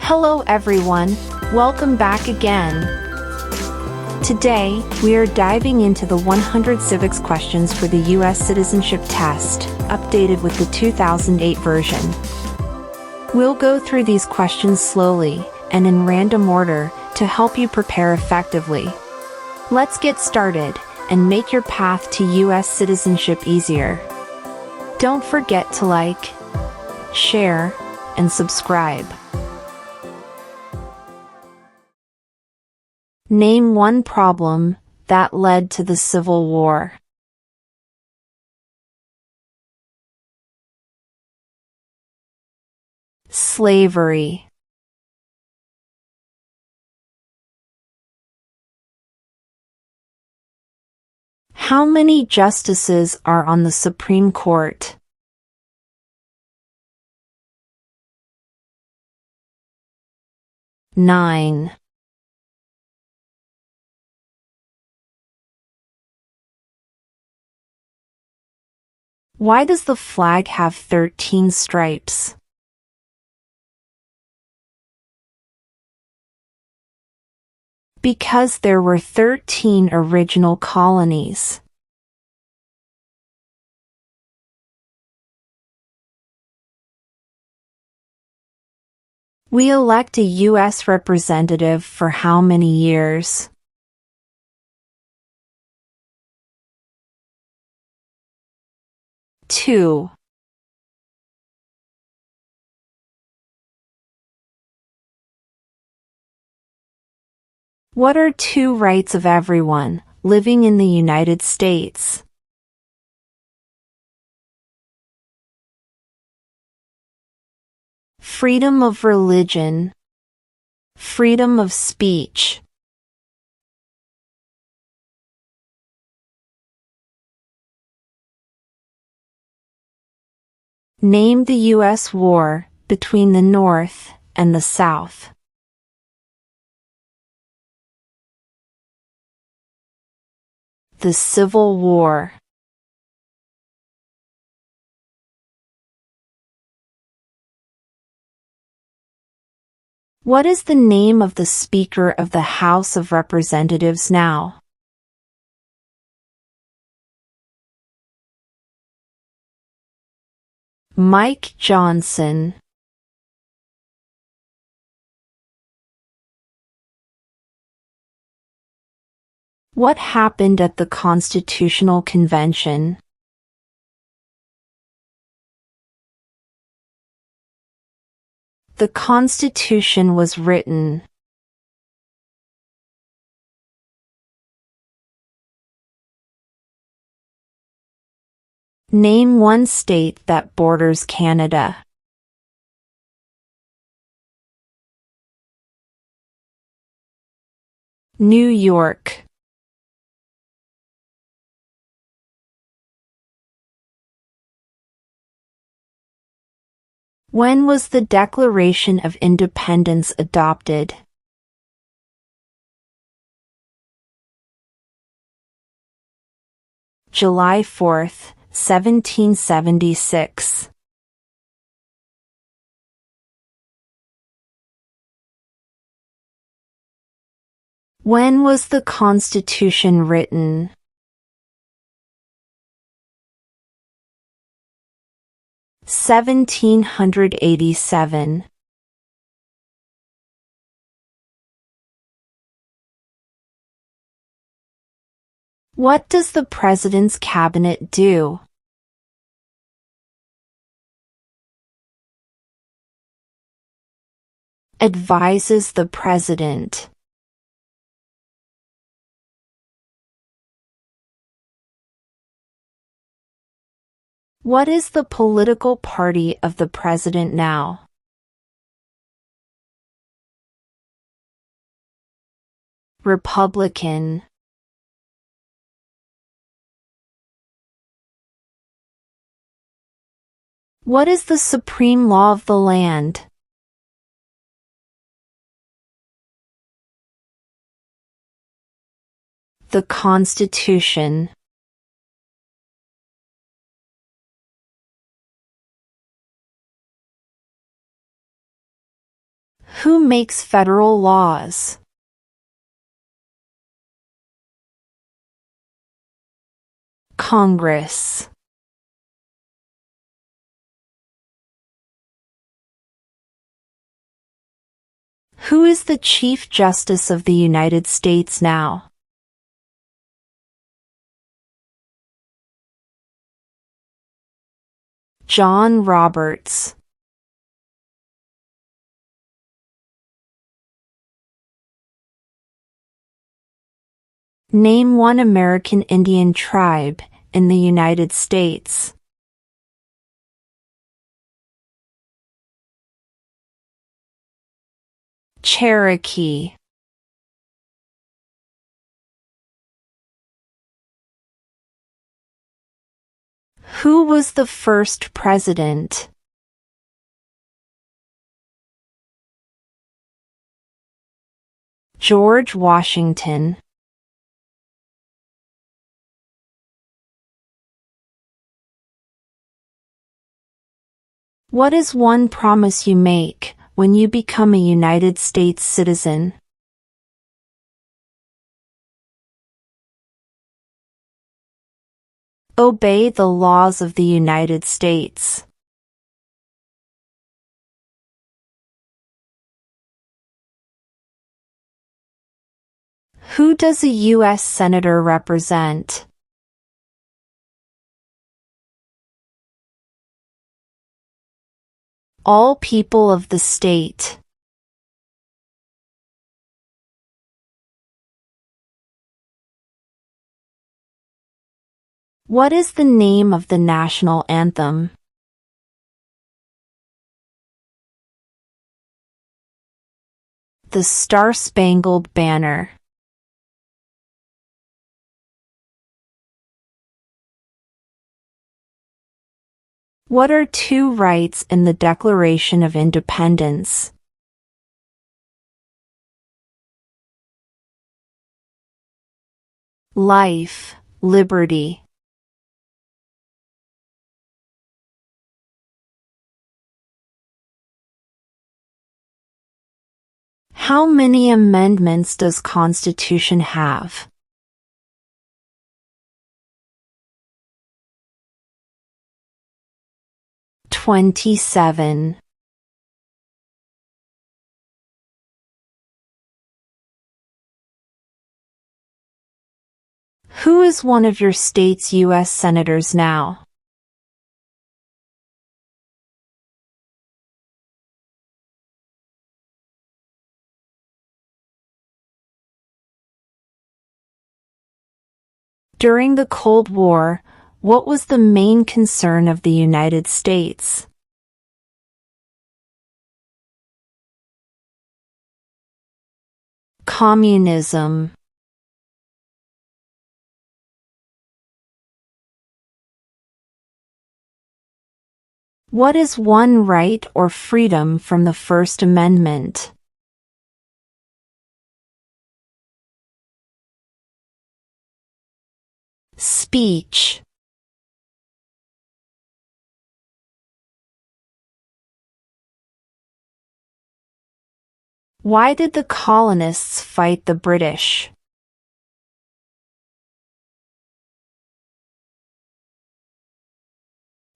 Hello everyone, welcome back again. Today, we are diving into the 100 civics questions for the U.S. Citizenship Test, updated with the 2008 version. We'll go through these questions slowly and in random order to help you prepare effectively. Let's get started and make your path to U.S. citizenship easier. Don't forget to like, share, and subscribe. Name one problem that led to the Civil War. Slavery. How many justices are on the Supreme Court? Nine. Why does the flag have 13 stripes? Because there were 13 original colonies. We elect a U.S. representative for how many years? Two. What are two rights of everyone living in the United States? Freedom of religion, freedom of speech. Name the U.S. war between the North and the South. The Civil War. What is the name of the Speaker of the House of Representatives now? Mike Johnson. What happened at the Constitutional Convention? The Constitution was written. Name one state that borders Canada. New York. When was the Declaration of Independence adopted? July 4th, 1776. When was the Constitution written? (1787). What does the President's Cabinet do? Advises the President. What is the political party of the President now? Republican. What is the supreme law of the land? The Constitution. Who makes federal laws? Congress. Who is the Chief Justice of the United States now? John Roberts. Name one American Indian tribe in the United States. Cherokee. Who was the first president? George Washington. What is one promise you make when you become a United States citizen? Obey the laws of the United States. Who does a U.S. Senator represent? All people of the state. What is the name of the national anthem? The Star-Spangled Banner. What are two rights in the Declaration of Independence? Life, liberty. How many amendments does Constitution have? 27. Who is one of your state's U.S. senators now? During the Cold War, what was the main concern of the United States? Communism. What is one right or freedom from the First Amendment? Speech. Why did the colonists fight the British?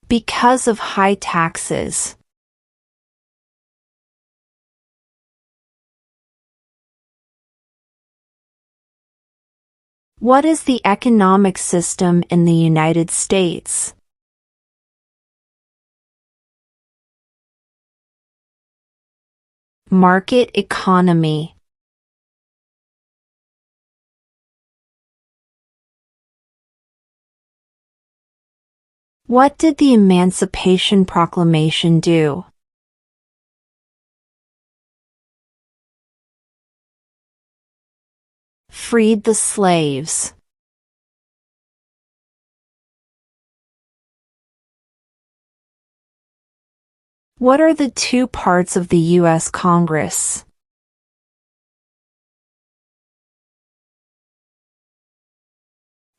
Because of high taxes. What is the economic system in the United States? Market economy. What did the Emancipation Proclamation do? Freed the slaves. What are the two parts of the U.S. Congress?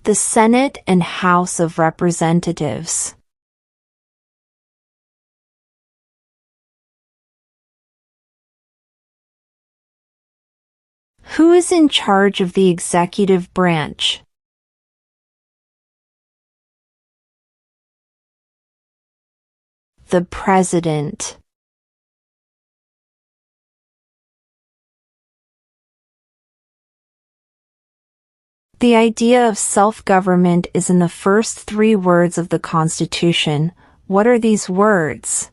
The Senate and House of Representatives. Who is in charge of the executive branch? The President. The idea of self-government is in the first 3 words of the Constitution. What are these words?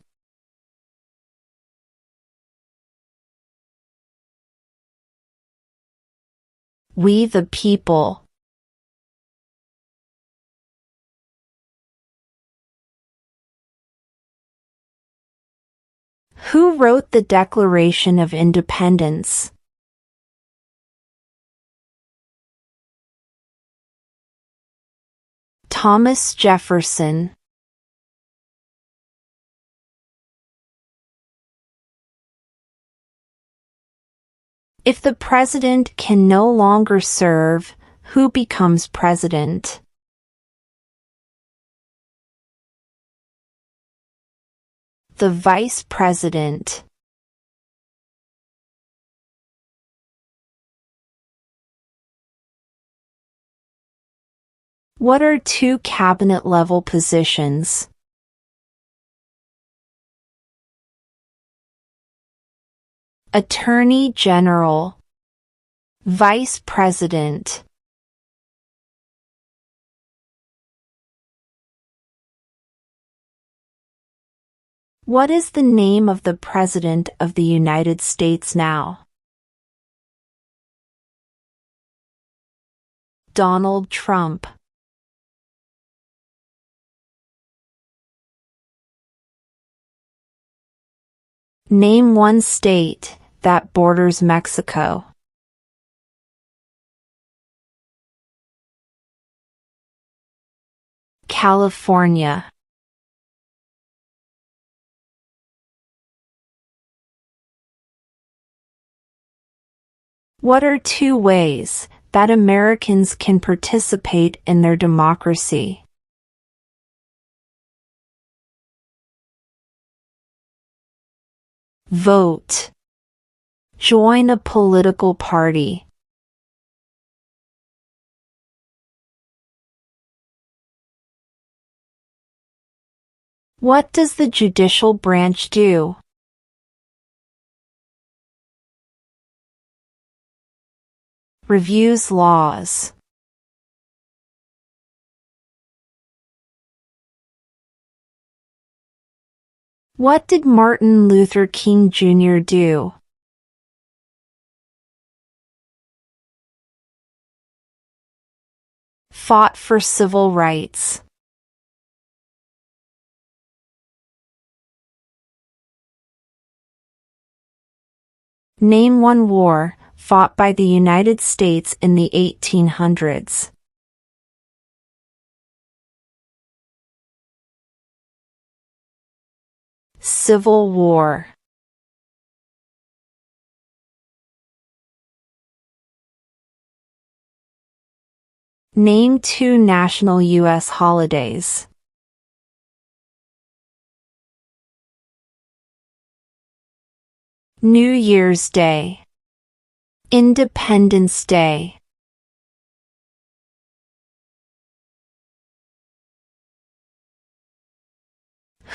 We the people. Who wrote the Declaration of Independence? Thomas Jefferson. If the president can no longer serve, who becomes president? The vice president. What are 2 cabinet-level positions? Attorney General. Vice President. What is the name of the President of the United States now? Donald Trump. Name 1 state that borders Mexico. California. What are 2 ways that Americans can participate in their democracy? Vote. Join a political party. What does the judicial branch do? Reviews laws. What did Martin Luther King Jr. do? Fought for civil rights. Name 1 war fought by the United States in the 1800s. Civil War. Name 2 national U.S. holidays. New Year's Day. Independence Day.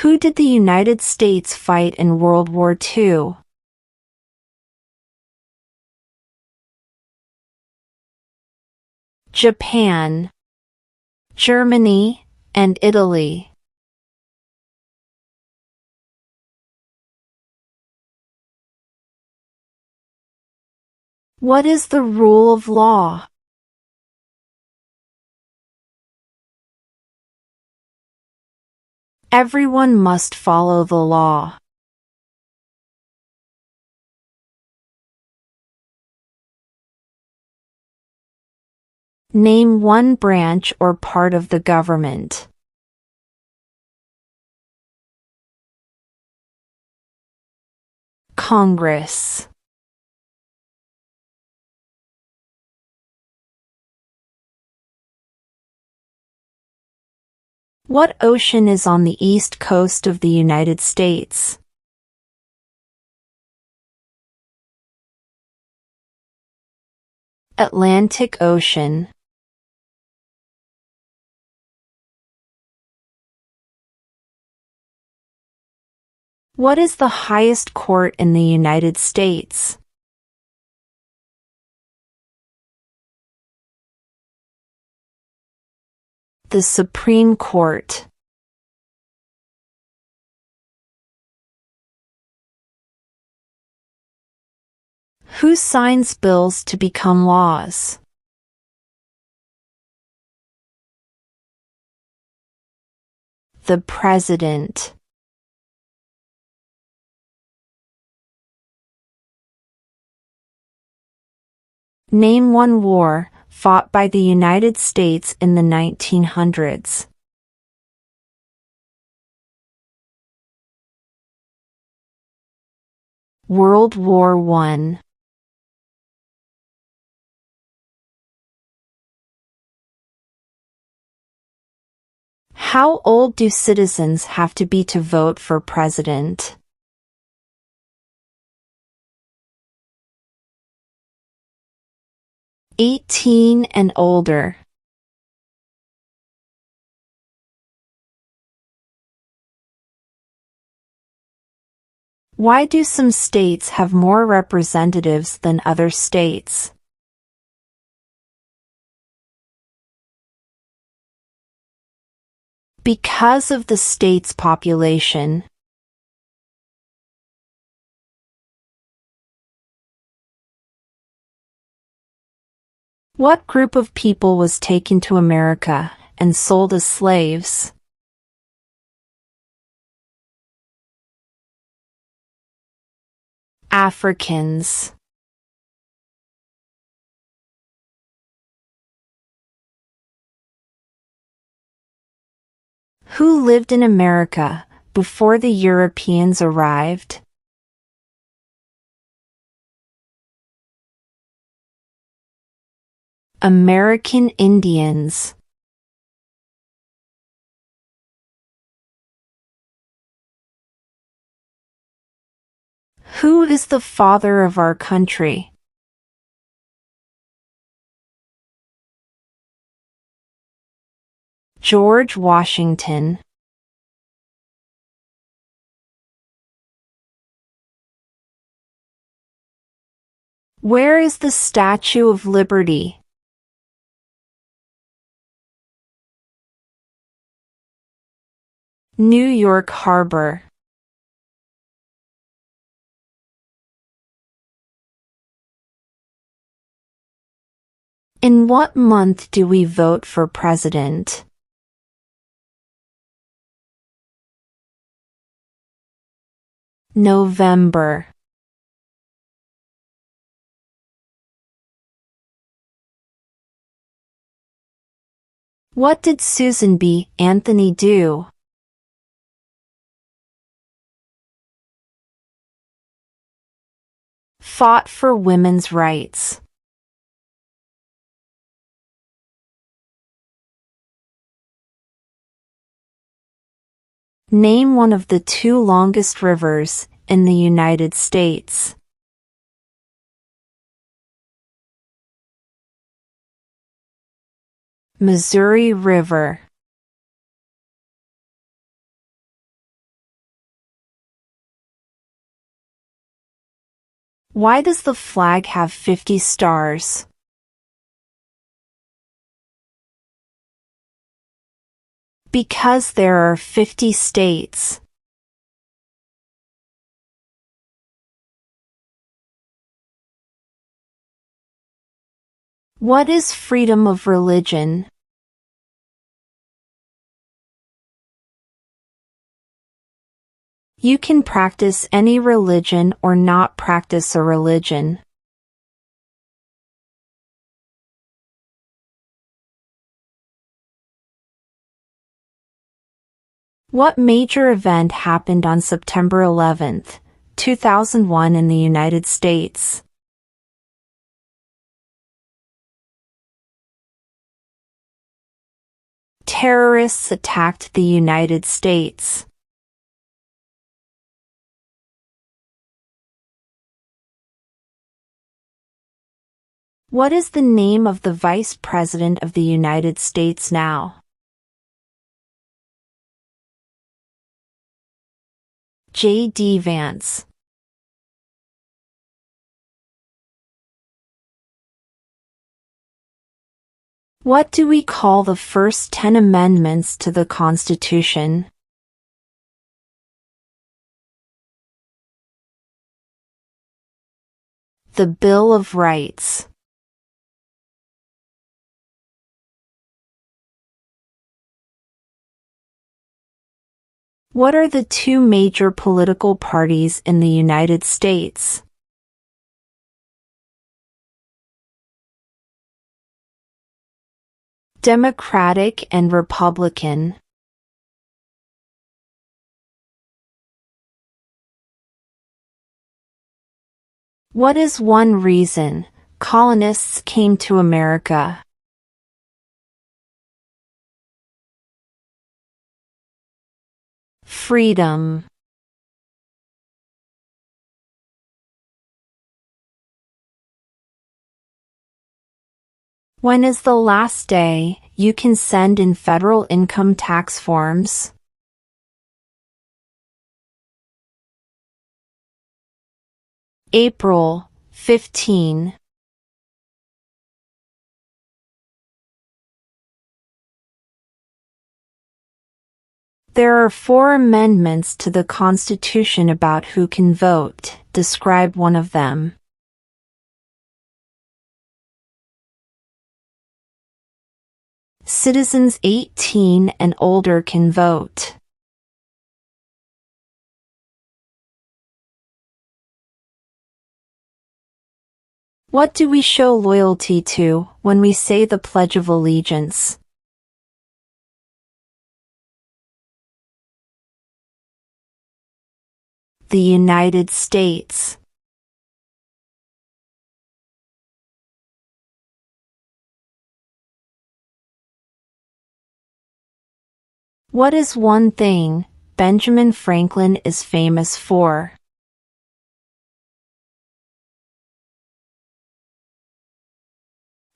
Who did the United States fight in World War II? Japan, Germany, and Italy. What is the rule of law? Everyone must follow the law. Name 1 branch or part of the government. Congress. What ocean is on the east coast of the United States? Atlantic Ocean. What is the highest court in the United States? The Supreme Court. Who signs bills to become laws? The President. Name one war fought by the United States in the 1900s. World War I. How old do citizens have to be to vote for president? 18 and older. Why do some states have more representatives than other states? Because of the state's population. What group of people was taken to America and sold as slaves? Africans. Who lived in America before the Europeans arrived? American Indians. Who is the father of our country? George Washington. Where is the Statue of Liberty? New York Harbor. In what month do we vote for president? November. What did Susan B. Anthony do? Fought for women's rights. Name one of the two longest rivers in the United States. Missouri River. Why does the flag have 50 stars? Because there are 50 states. What is freedom of religion? You can practice any religion or not practice a religion. What major event happened on September 11, 2001 in the United States? Terrorists attacked the United States. What is the name of the Vice President of the United States now? J.D. Vance. What do we call the first 10 amendments to the Constitution? The Bill of Rights. What are the two major political parties in the United States? Democratic and Republican. What is one reason colonists came to America? Freedom. When is the last day you can send in federal income tax forms? April 15. There are 4 amendments to the Constitution about who can vote. Describe one of them. Citizens 18 and older can vote. What do we show loyalty to when we say the Pledge of Allegiance? The United States. What is one thing Benjamin Franklin is famous for?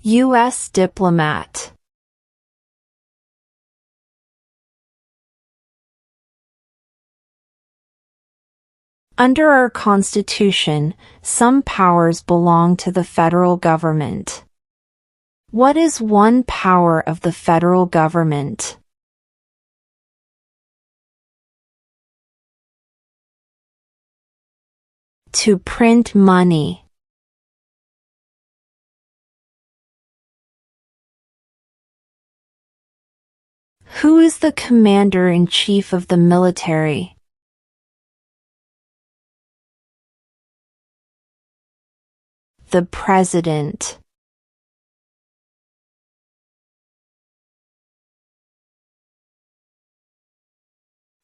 U.S. diplomat. Under our Constitution, some powers belong to the federal government. What is one power of the federal government? To print money. Who is the commander-in-chief of the military? The President.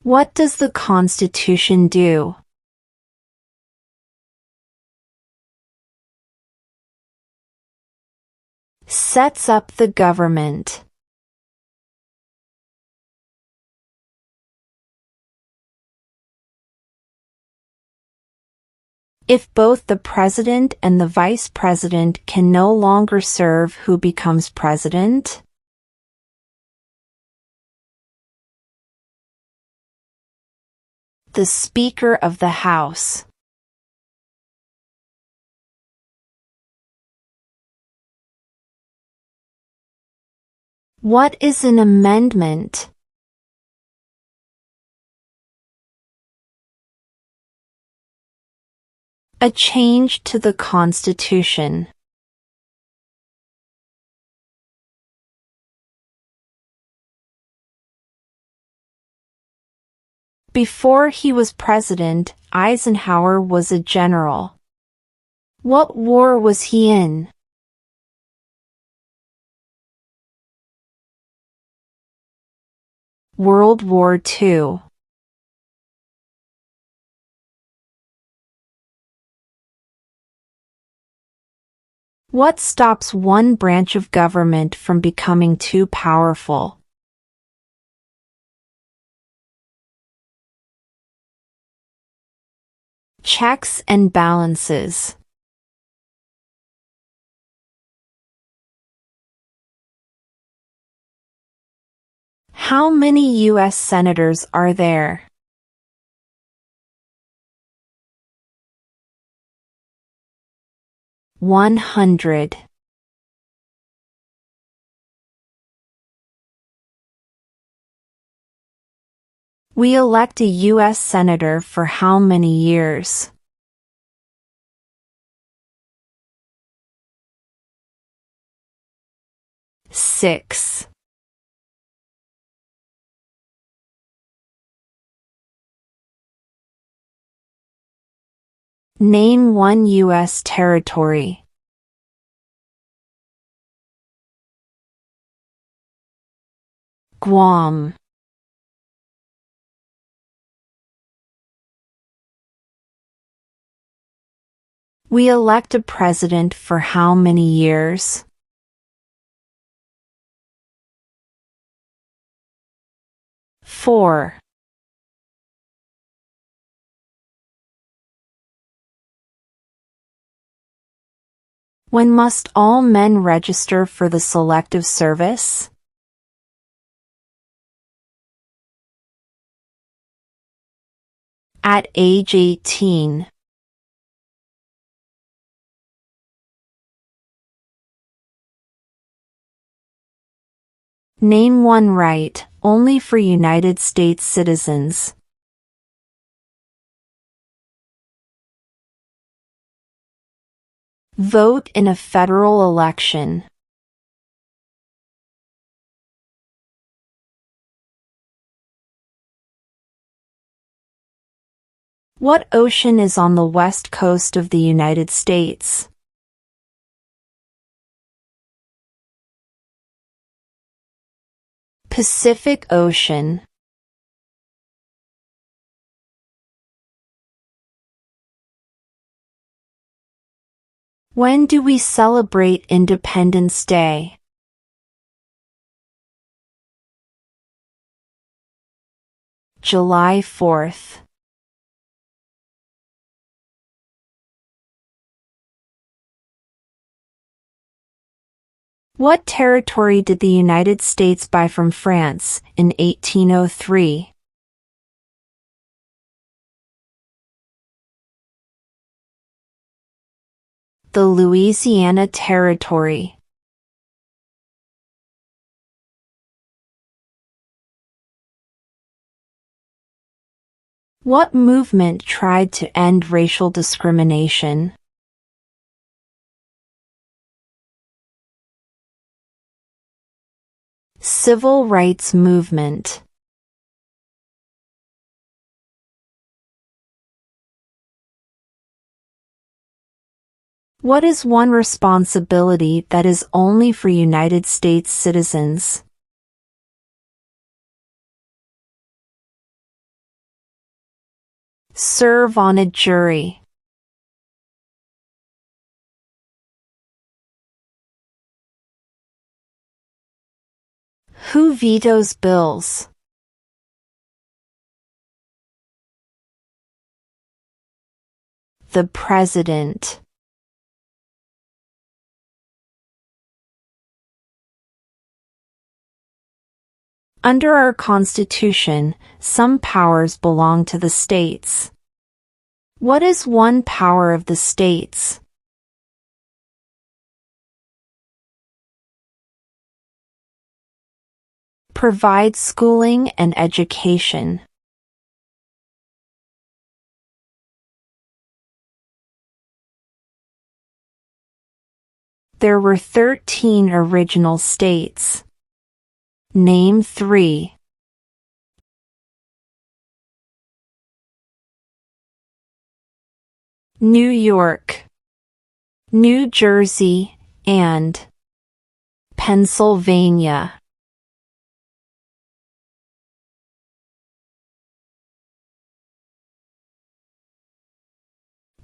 What does the Constitution do? Sets up the government. If both the president and the vice president can no longer serve, who becomes president? The Speaker of the House. What is an amendment? A change to the Constitution. Before he was president, Eisenhower was a general. What war was he in? World War II. What stops one branch of government from becoming too powerful? Checks and balances. How many U.S. senators are there? 100. We elect a U.S. senator for how many years? 6. Name one U.S. territory. Guam. We elect a president for how many years? 4. When must all men register for the Selective Service? At age 18. Name one right, only for United States citizens. Vote in a federal election. What ocean is on the west coast of the United States? Pacific Ocean. When do we celebrate Independence Day? July 4th. What territory did the United States buy from France in 1803? The Louisiana Territory. What movement tried to end racial discrimination? Civil rights movement. What is one responsibility that is only for United States citizens? Serve on a jury. Who vetoes bills? The President. Under our Constitution, some powers belong to the states. What is one power of the states? Provide schooling and education. There were 13 original states. Name 3. New York, New Jersey, and Pennsylvania.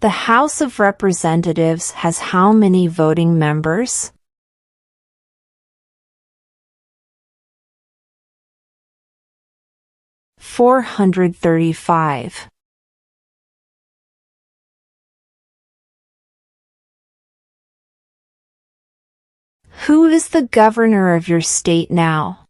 The House of Representatives has how many voting members? 435. Who is the governor of your state now?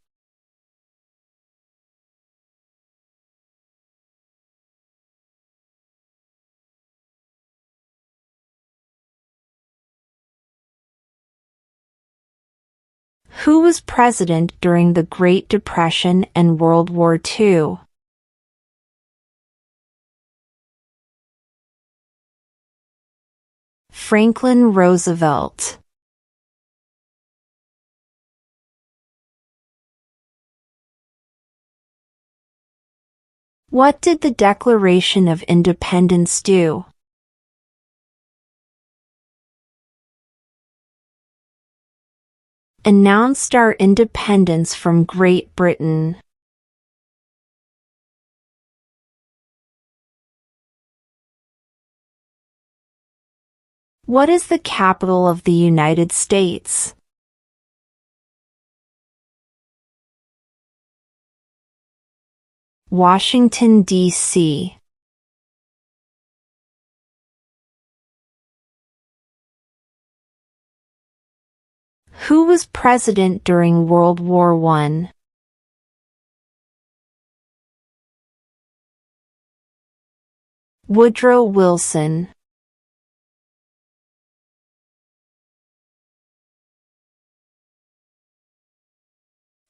Who was president during the Great Depression and World War II? Franklin Roosevelt. What did the Declaration of Independence do? Announced our independence from Great Britain. What is the capital of the United States? Washington, D.C. Who was president during World War I? Woodrow Wilson.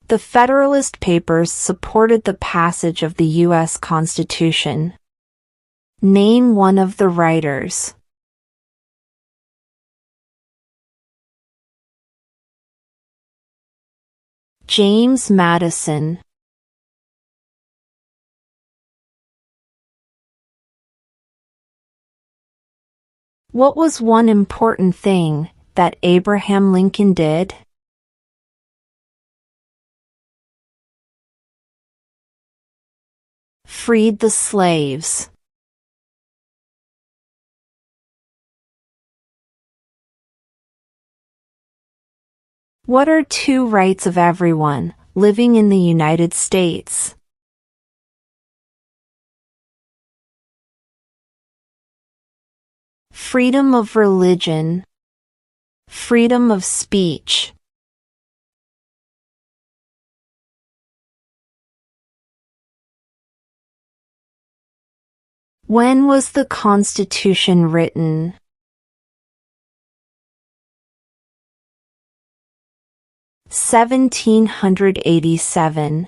The Federalist Papers supported the passage of the U.S. Constitution. Name one of the writers. James Madison. What was one important thing that Abraham Lincoln did? Freed the slaves. What are two rights of everyone living in the United States? Freedom of religion. Freedom of speech. When was the Constitution written? 1787.